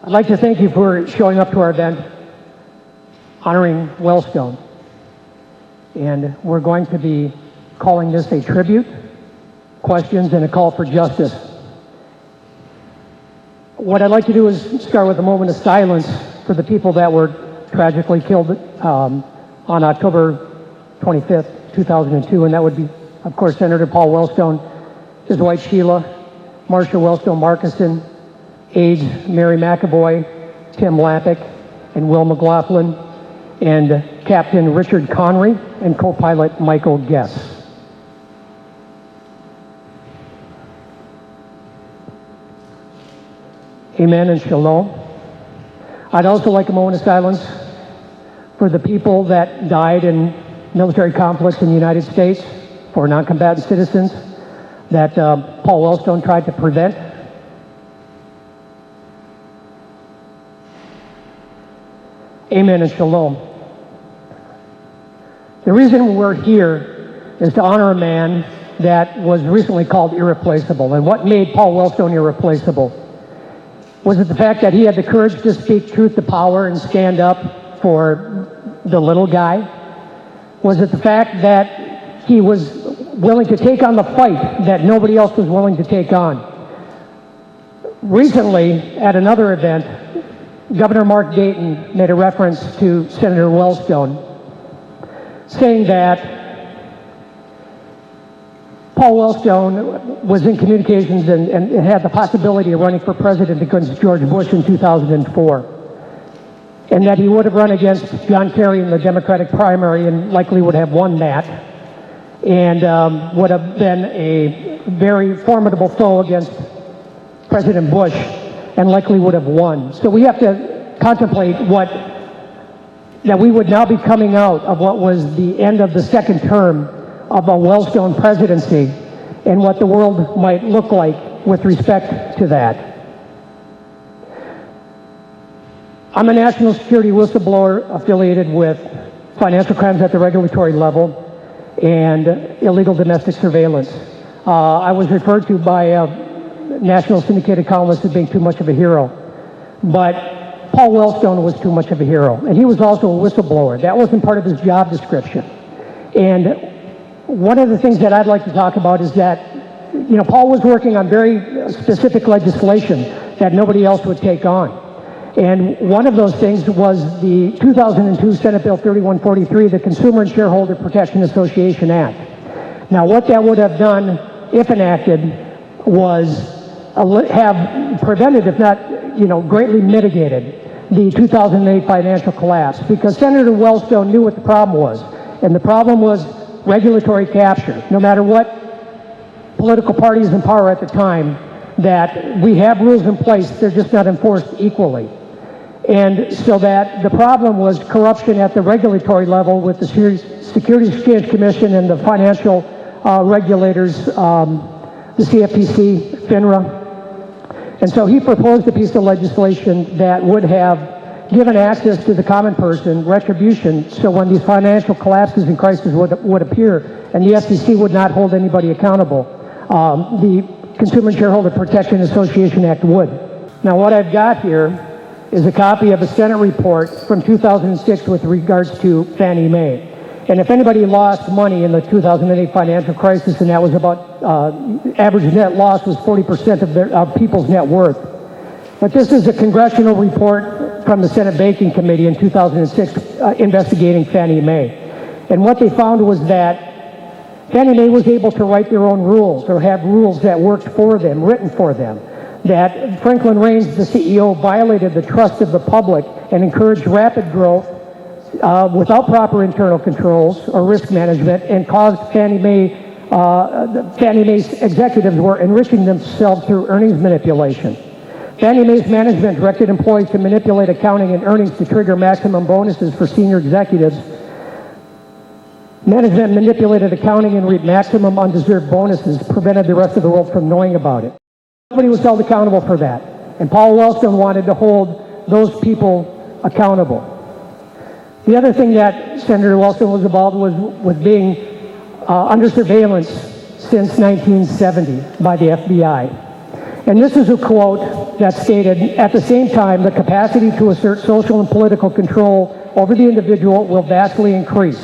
I'd like to thank you for showing up to our event honoring Wellstone. And we're going to be calling this a tribute, questions, and a call for justice. What I'd like to do is start with a moment of silence for the people that were tragically killed on October 25th, 2002, and that would be, of course, Senator Paul Wellstone, his wife Sheila, Marsha Wellstone Markison, aides Mary McAvoy, Tim Lappick, and Will McLaughlin, and Captain Richard Connery, and co-pilot Michael Guess. Amen and shalom. I'd also like a moment of silence for the people that died in military conflicts in the United States, for non-combatant citizens that Paul Wellstone tried to prevent. Amen and shalom. The reason we're here is to honor a man that was recently called irreplaceable. And what made Paul Wellstone irreplaceable? Was it the fact that he had the courage to speak truth to power and stand up for the little guy? Was it the fact that he was willing to take on the fight that nobody else was willing to take on? Recently, at another event, Governor Mark Dayton made a reference to Senator Wellstone, saying that Paul Wellstone was in communications and had the possibility of running for president against George Bush in 2004, and that he would have run against John Kerry in the Democratic primary and likely would have won that, and would have been a very formidable foe against President Bush and likely would have won. So we have to contemplate that we would now be coming out of what was the end of the second term of a Wellstone presidency and what the world might look like with respect to that. I'm a national security whistleblower affiliated with financial crimes at the regulatory level and illegal domestic surveillance. I was referred to by national syndicated columnists as being too much of a hero, but Paul Wellstone was too much of a hero, and he was also a whistleblower. That wasn't part of his job description. And one of the things that I'd like to talk about is that, Paul was working on very specific legislation that nobody else would take on. And one of those things was the 2002 Senate Bill 3143, the Consumer and Shareholder Protection Association Act. Now, what that would have done, if enacted, was have prevented, if not, greatly mitigated the 2008 financial collapse, because Senator Wellstone knew what the problem was. And the problem was regulatory capture. No matter what political parties in power at the time, that we have rules in place, they're just not enforced equally. And so that the problem was corruption at the regulatory level with the Securities Exchange Commission and the financial regulators, the CFTC, FINRA. And so he proposed a piece of legislation that would have given access to the common person, retribution, so when these financial collapses and crises would appear, and the SEC would not hold anybody accountable, the Consumer and Shareholder Protection Association Act would. Now, what I've got here is a copy of a Senate report from 2006 with regards to Fannie Mae. And if anybody lost money in the 2008 financial crisis, and that was about, average net loss was 40% of people's net worth. But this is a congressional report from the Senate Banking Committee in 2006 investigating Fannie Mae. And what they found was that Fannie Mae was able to write their own rules, or have rules that worked for them, written for them. That Franklin Raines, the CEO, violated the trust of the public and encouraged rapid growth without proper internal controls or risk management, and caused Fannie Mae's executives were enriching themselves through earnings manipulation. Fannie Mae's management directed employees to manipulate accounting and earnings to trigger maximum bonuses for senior executives. Management manipulated accounting and reaped maximum undeserved bonuses, prevented the rest of the world from knowing about it. Nobody was held accountable for that. And Paul Wellstone wanted to hold those people accountable. The other thing that Senator Wellstone was involved was being under surveillance since 1970 by the FBI. And this is a quote that stated, "At the same time, the capacity to assert social and political control over the individual will vastly increase.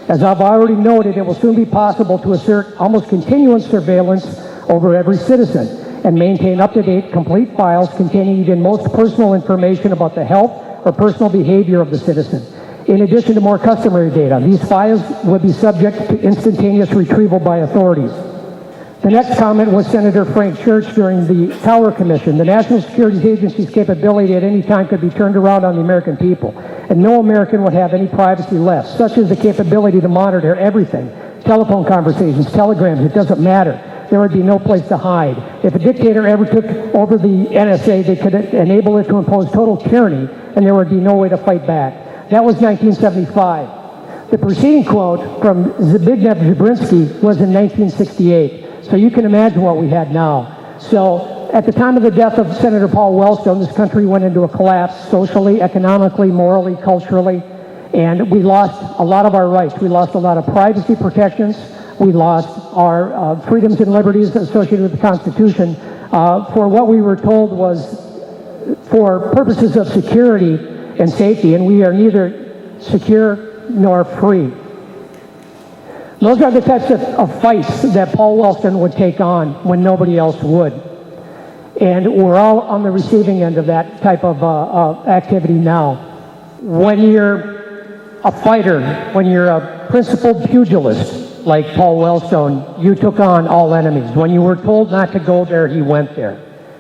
As I've already noted, it will soon be possible to assert almost continuous surveillance over every citizen and maintain up-to-date, complete files containing even most personal information about the health or personal behavior of the citizen. In addition to more customary data, these files would be subject to instantaneous retrieval by authorities." The next comment was Senator Frank Church during the Tower Commission. "The National Security Agency's capability at any time could be turned around on the American people, and no American would have any privacy left. Such is the capability to monitor everything. Telephone conversations, telegrams, it doesn't matter. There would be no place to hide. If a dictator ever took over the NSA, they could enable it to impose total tyranny, and there would be no way to fight back." That was 1975. The preceding quote from Zbigniew Brzezinski was in 1968. So you can imagine what we had now. So at the time of the death of Senator Paul Wellstone, this country went into a collapse socially, economically, morally, culturally, and we lost a lot of our rights. We lost a lot of privacy protections. We lost our freedoms and liberties associated with the Constitution for what we were told was for purposes of security and safety, and we are neither secure nor free. Those are the types of fights that Paul Wellstone would take on when nobody else would. And we're all on the receiving end of that type of activity now. When you're a fighter, when you're a principled pugilist like Paul Wellstone, you took on all enemies. When you were told not to go there, he went there.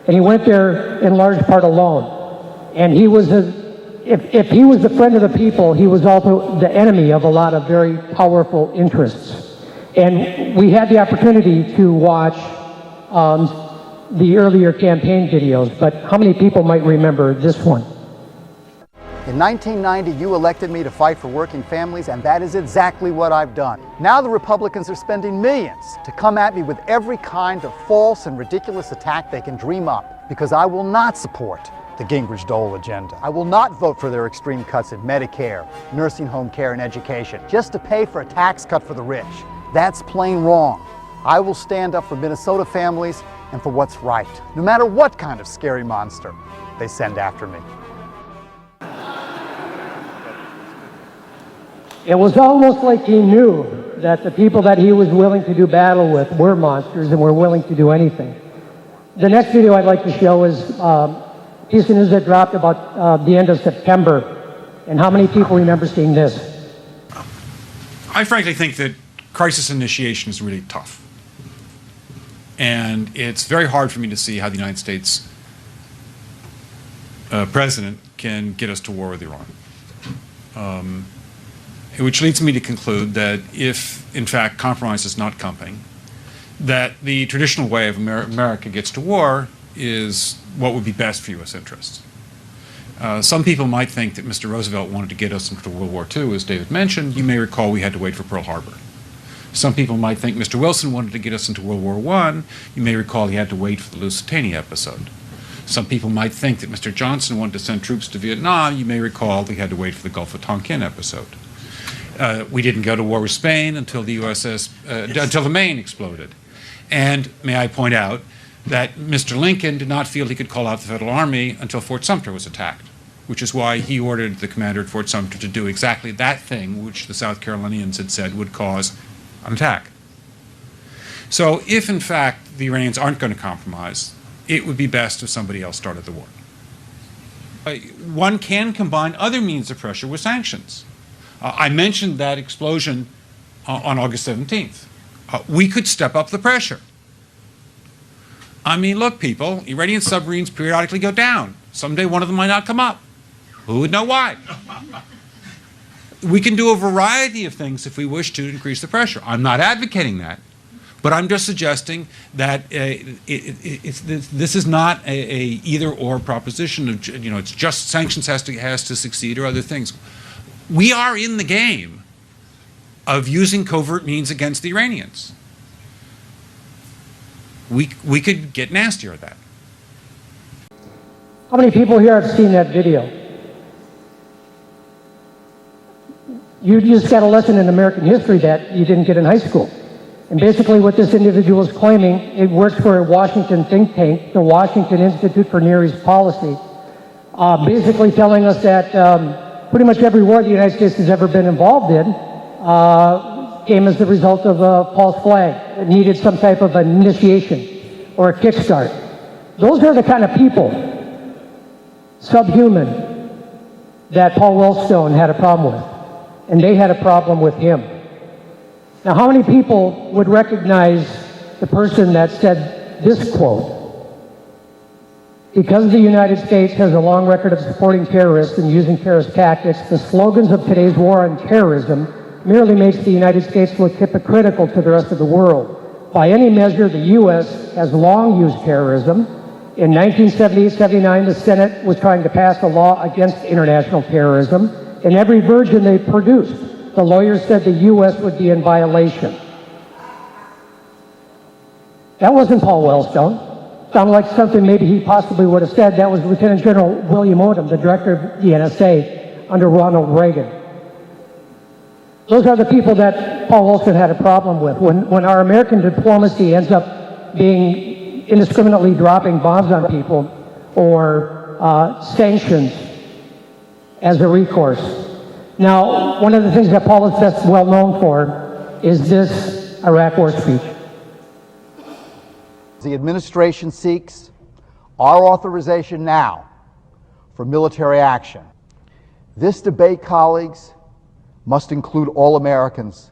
And he went there in large part alone. And he was if he was the friend of the people, he was also the enemy of a lot of very powerful interests. And we had the opportunity to watch the earlier campaign videos, but how many people might remember this one? In 1990, you elected me to fight for working families, and that is exactly what I've done. Now the Republicans are spending millions to come at me with every kind of false and ridiculous attack they can dream up, because I will not support the Gingrich-Dole agenda. I will not vote for their extreme cuts in Medicare, nursing home care, and education, just to pay for a tax cut for the rich. That's plain wrong. I will stand up for Minnesota families and for what's right, no matter what kind of scary monster they send after me. It was almost like he knew that the people that he was willing to do battle with were monsters and were willing to do anything. The next video I'd like to show is piece of news that dropped about the end of September. And how many people remember seeing this? I frankly think that crisis initiation is really tough. And it's very hard for me to see how the United States president can get us to war with Iran. Which leads me to conclude that if, in fact, compromise is not coming, that the traditional way of America gets to war is what would be best for U.S. interests. Some people might think that Mr. Roosevelt wanted to get us into World War II, as David mentioned. You may recall we had to wait for Pearl Harbor. Some people might think Mr. Wilson wanted to get us into World War I. You may recall he had to wait for the Lusitania episode. Some people might think that Mr. Johnson wanted to send troops to Vietnam. You may recall he had to wait for the Gulf of Tonkin episode. We didn't go to war with Spain until the until the Maine exploded. And may I point out that Mr. Lincoln did not feel he could call out the Federal Army until Fort Sumter was attacked, which is why he ordered the commander at Fort Sumter to do exactly that thing which the South Carolinians had said would cause an attack. So if, in fact, the Iranians aren't going to compromise, it would be best if somebody else started the war. One can combine other means of pressure with sanctions. I mentioned that explosion on August 17th. We could step up the pressure. I mean, look, people, Iranian submarines periodically go down. Someday one of them might not come up. Who would know why? We can do a variety of things if we wish to increase the pressure. I'm not advocating that, but I'm just suggesting that this is not a either-or proposition. Of, it's just sanctions has to succeed or other things. We are in the game of using covert means against the Iranians. We could get nastier at that. How many people here have seen that video? You just got a lesson in American history that you didn't get in high school. And basically what this individual is claiming, it works for a Washington think tank, the Washington Institute for Near East Policy, basically telling us that pretty much every war the United States has ever been involved in came as the result of a false flag. It needed some type of an initiation or a kickstart. Those are the kind of people, subhuman, that Paul Wellstone had a problem with. And they had a problem with him. Now, how many people would recognize the person that said this quote? Because the United States has a long record of supporting terrorists and using terrorist tactics, the slogans of today's war on terrorism merely makes the United States look hypocritical to the rest of the world. By any measure, the U.S. has long used terrorism. In 1978-79, the Senate was trying to pass a law against international terrorism. In every version they produced, the lawyers said the U.S. would be in violation. That wasn't Paul Wellstone. Sounded like something maybe he possibly would have said. That was Lieutenant General William Odom, the director of the NSA under Ronald Reagan. Those are the people that Paul Wellstone had a problem with. When our American diplomacy ends up being indiscriminately dropping bombs on people or sanctions as a recourse. Now, one of the things that Paul is best well known for is this Iraq War speech. The administration seeks our authorization now for military action. This debate, colleagues, must include all Americans,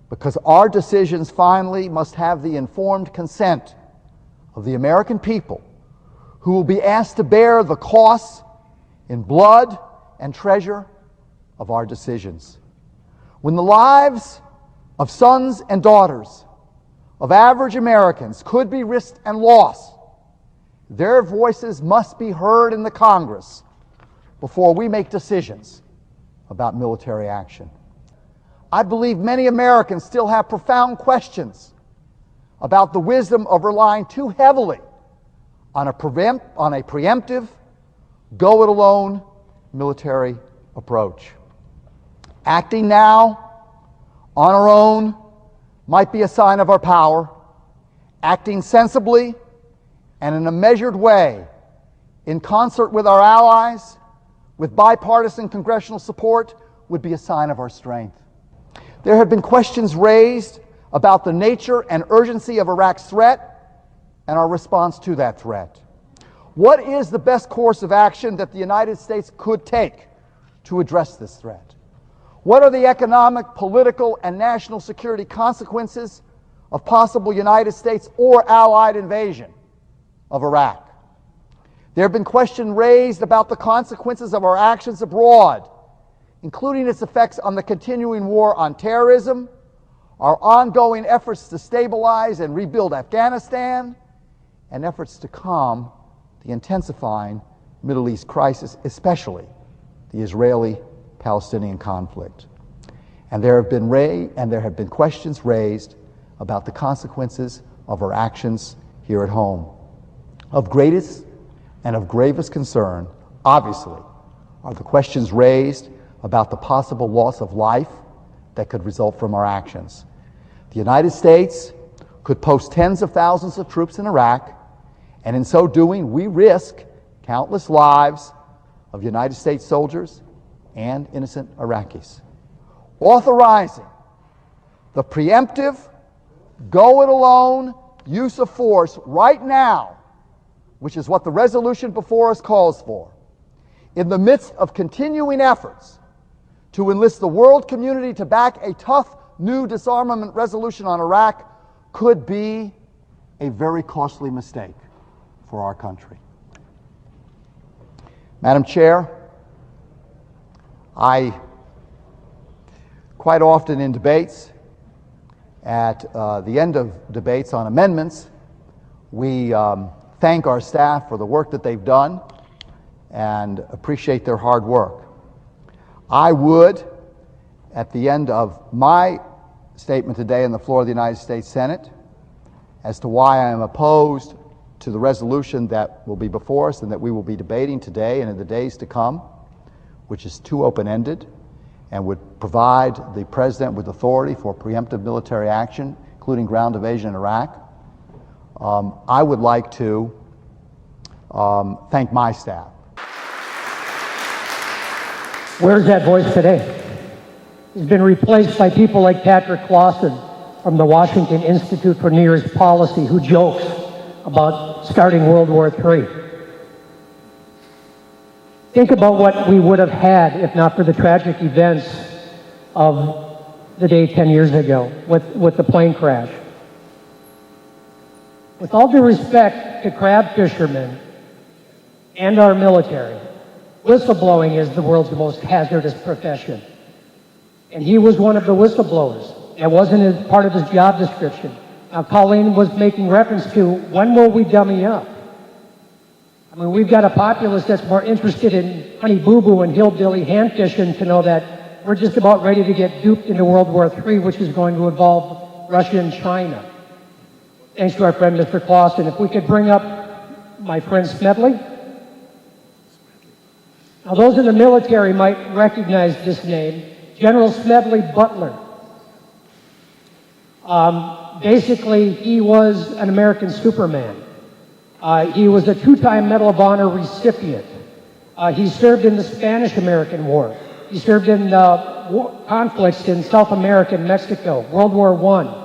because our decisions finally must have the informed consent of the American people, who will be asked to bear the costs in blood and treasure of our decisions. When the lives of sons and daughters of average Americans could be risked and lost, their voices must be heard in the Congress before we make decisions about military action. I believe many Americans still have profound questions about the wisdom of relying too heavily on a preemptive, go-it-alone military approach. Acting now on our own might be a sign of our power. Acting sensibly and in a measured way, in concert with our allies, with bipartisan congressional support, would be a sign of our strength. There have been questions raised about the nature and urgency of Iraq's threat and our response to that threat. What is the best course of action that the United States could take to address this threat? What are the economic, political, and national security consequences of possible United States or Allied invasion of Iraq? There have been questions raised about the consequences of our actions abroad, including its effects on the continuing war on terrorism, our ongoing efforts to stabilize and rebuild Afghanistan, and efforts to calm the intensifying Middle East crisis, especially the Israeli-Palestinian conflict. And there have been questions raised about the consequences of our actions here at home. Of greatest and of gravest concern, obviously, are the questions raised about the possible loss of life that could result from our actions. The United States could post tens of thousands of troops in Iraq, and in so doing, we risk countless lives of United States soldiers and innocent Iraqis. Authorizing the preemptive, go-it-alone use of force right now, which is what the resolution before us calls for, in the midst of continuing efforts to enlist the world community to back a tough new disarmament resolution on Iraq, could be a very costly mistake for our country. Madam Chair, I quite often in debates, at the end of debates on amendments, we thank our staff for the work that they've done and appreciate their hard work. I would, at the end of my statement today on the floor of the United States Senate, as to why I am opposed to the resolution that will be before us and that we will be debating today and in the days to come, which is too open-ended and would provide the President with authority for preemptive military action including ground invasion in Iraq. I would like to thank my staff. Where's that voice today? He's been replaced by people like Patrick Clausen from the Washington Institute for Near East Policy, who jokes about starting World War III. Think about what we would have had if not for the tragic events of the day 10 years ago with the plane crash. With all due respect to crab fishermen and our military, whistleblowing is the world's most hazardous profession. And he was one of the whistleblowers. That wasn't part of his job description. Now, Colleen was making reference to, when will we dummy up? I mean, we've got a populace that's more interested in honey boo boo and hillbilly hand fishing to know that we're just about ready to get duped into World War III, which is going to involve Russia and China. Thanks to our friend, Mr. Clausen. If we could bring up my friend Smedley. Now, those in the military might recognize this name, General Smedley Butler. Basically, he was an American Superman. He was a two-time Medal of Honor recipient. He served in the Spanish-American War. He served in conflicts in South America and Mexico, World War I.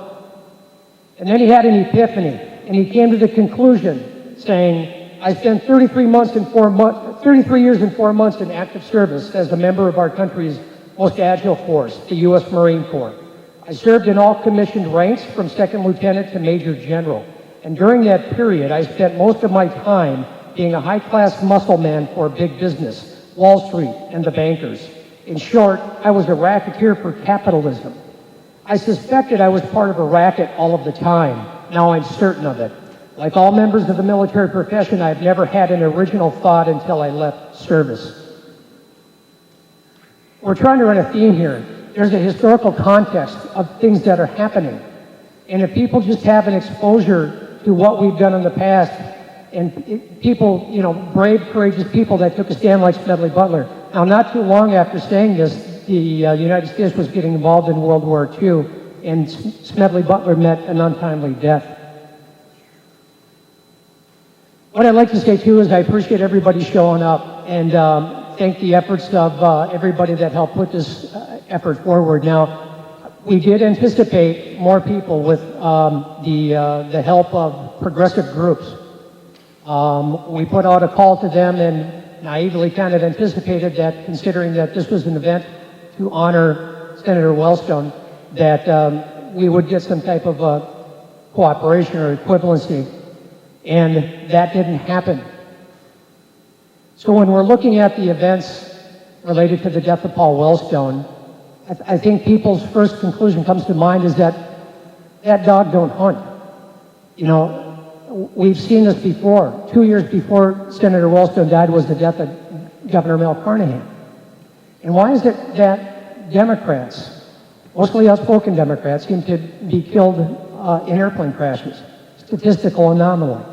And then he had an epiphany, and he came to the conclusion saying, I spent 33 years and 4 months in active service as a member of our country's most agile force, the U.S. Marine Corps. I served in all commissioned ranks from second lieutenant to major general. And during that period, I spent most of my time being a high-class muscle man for big business, Wall Street, and the bankers. In short, I was a racketeer for capitalism. I suspected I was part of a racket all of the time. Now I'm certain of it. Like all members of the military profession, I've never had an original thought until I left service. We're trying to run a theme here. There's a historical context of things that are happening. And if people just have an exposure to what we've done in the past, and people, brave, courageous people that took a stand like Smedley Butler. Now, not too long after saying this, the United States was getting involved in World War II, and Smedley Butler met an untimely death. What I'd like to say, too, is I appreciate everybody showing up, and thank the efforts of everybody that helped put this effort forward. Now, we did anticipate more people with the help of progressive groups. We put out a call to them and naively kind of anticipated that, considering that this was an event to honor Senator Wellstone, that we would get some type of cooperation or equivalency. And that didn't happen. So when we're looking at the events related to the death of Paul Wellstone, I think people's first conclusion comes to mind is that that dog don't hunt. We've seen this before. 2 years before Senator Wellstone died was the death of Governor Mel Carnahan. And why is it that Democrats, mostly outspoken Democrats, seem to be killed in airplane crashes? Statistical anomaly.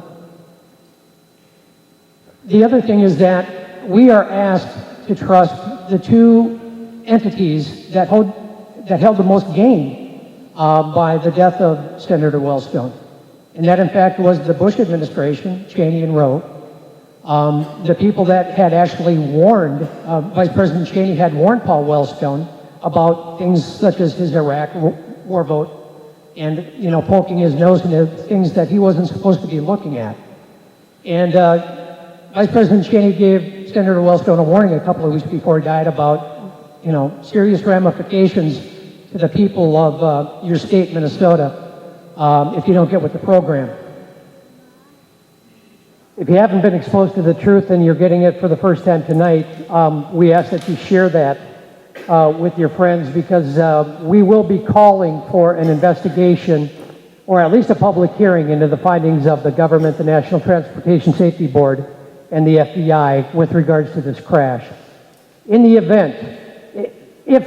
The other thing is that we are asked to trust the two entities that held the most gain by the death of Senator Wellstone. And that, in fact, was the Bush administration, Cheney and Roe. The people that had actually warned, Vice President Cheney had warned Paul Wellstone about things such as his Iraq war vote and, poking his nose into things that he wasn't supposed to be looking at. And Vice President Cheney gave Senator Wellstone a warning a couple of weeks before he died about, serious ramifications to the people of your state, Minnesota, if you don't get with the program. If you haven't been exposed to the truth and you're getting it for the first time tonight, we ask that you share that with your friends, because we will be calling for an investigation, or at least a public hearing, into the findings of the government, the National Transportation Safety Board, and the FBI with regards to this crash. In the event, if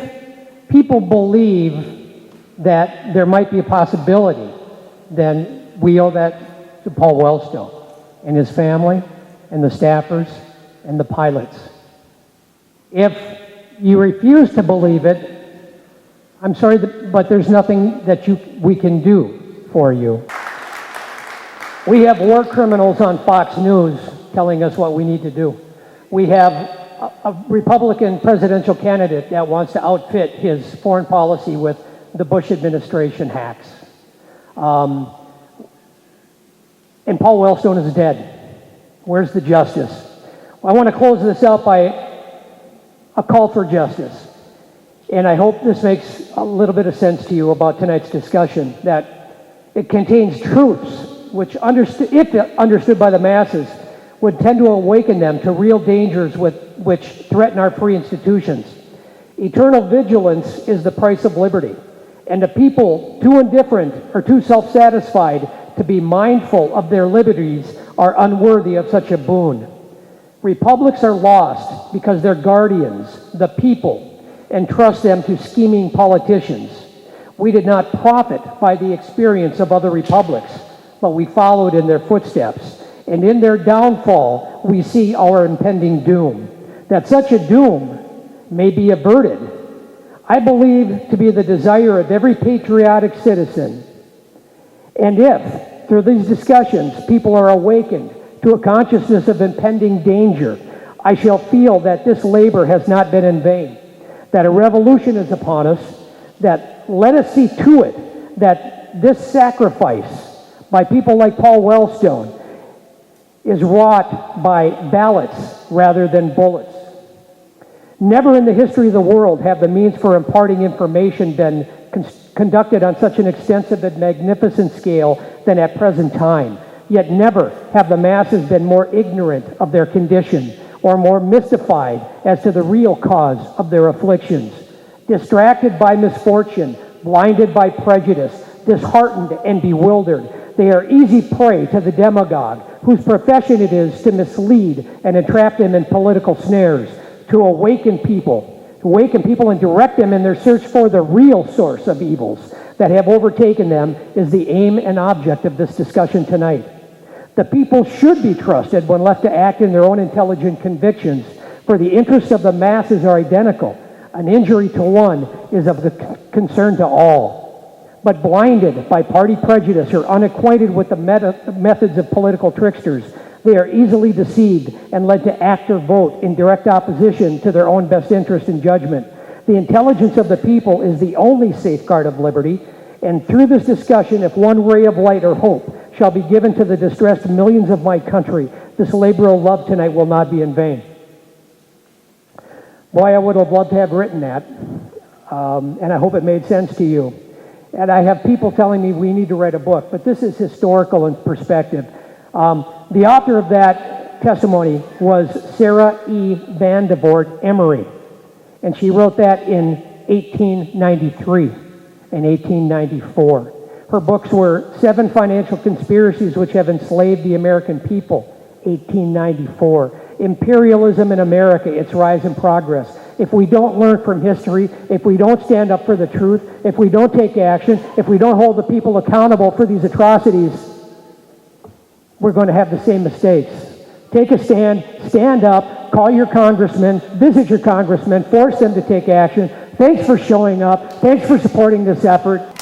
people believe that there might be a possibility, then we owe that to Paul Wellstone and his family and the staffers and the pilots. If you refuse to believe it, I'm sorry, but there's nothing that we can do. for you. We have war criminals on Fox News telling us what we need to do. We have a Republican presidential candidate that wants to outfit his foreign policy with the Bush administration hacks. And Paul Wellstone is dead. Where's the justice? Well, I want to close this out by a call for justice. And I hope this makes a little bit of sense to you about tonight's discussion, that it contains truths which, if understood by the masses, would tend to awaken them to real dangers which threaten our free institutions. Eternal vigilance is the price of liberty, and the people too indifferent or too self-satisfied to be mindful of their liberties are unworthy of such a boon. Republics are lost because their guardians, the people, entrust them to scheming politicians. We did not profit by the experience of other republics, but we followed in their footsteps. And in their downfall, we see our impending doom. That such a doom may be averted, I believe to be the desire of every patriotic citizen. And if, through these discussions, people are awakened to a consciousness of impending danger, I shall feel that this labor has not been in vain, that a revolution is upon us, that let us see to it that this sacrifice by people like Paul Wellstone is wrought by ballots rather than bullets. Never in the history of the world have the means for imparting information been conducted on such an extensive and magnificent scale than at present time. Yet never have the masses been more ignorant of their condition or more mystified as to the real cause of their afflictions. Distracted by misfortune, blinded by prejudice, disheartened and bewildered, they are easy prey to the demagogue, whose profession it is to mislead and entrap them in political snares, to awaken people and direct them in their search for the real source of evils that have overtaken them is the aim and object of this discussion tonight. The people should be trusted when left to act in their own intelligent convictions, for the interests of the masses are identical. An injury to one is of the concern to all. But blinded by party prejudice or unacquainted with the methods of political tricksters, they are easily deceived and led to act or vote in direct opposition to their own best interest and judgment. The intelligence of the people is the only safeguard of liberty, and through this discussion, if one ray of light or hope shall be given to the distressed millions of my country, this labor of love tonight will not be in vain. Boy, I would have loved to have written that, and I hope it made sense to you. And I have people telling me we need to write a book, but this is historical in perspective. The author of that testimony was Sarah E. Vandevort Emery, and she wrote that in 1893 and 1894. Her books were 7 Financial Conspiracies Which Have Enslaved the American People, 1894. Imperialism in America, Its Rise and Progress. If we don't learn from history, if we don't stand up for the truth, if we don't take action, if we don't hold the people accountable for these atrocities, we're going to have the same mistakes. Take a stand, stand up, call your congressman, visit your congressman, force them to take action. Thanks for showing up. Thanks for supporting this effort.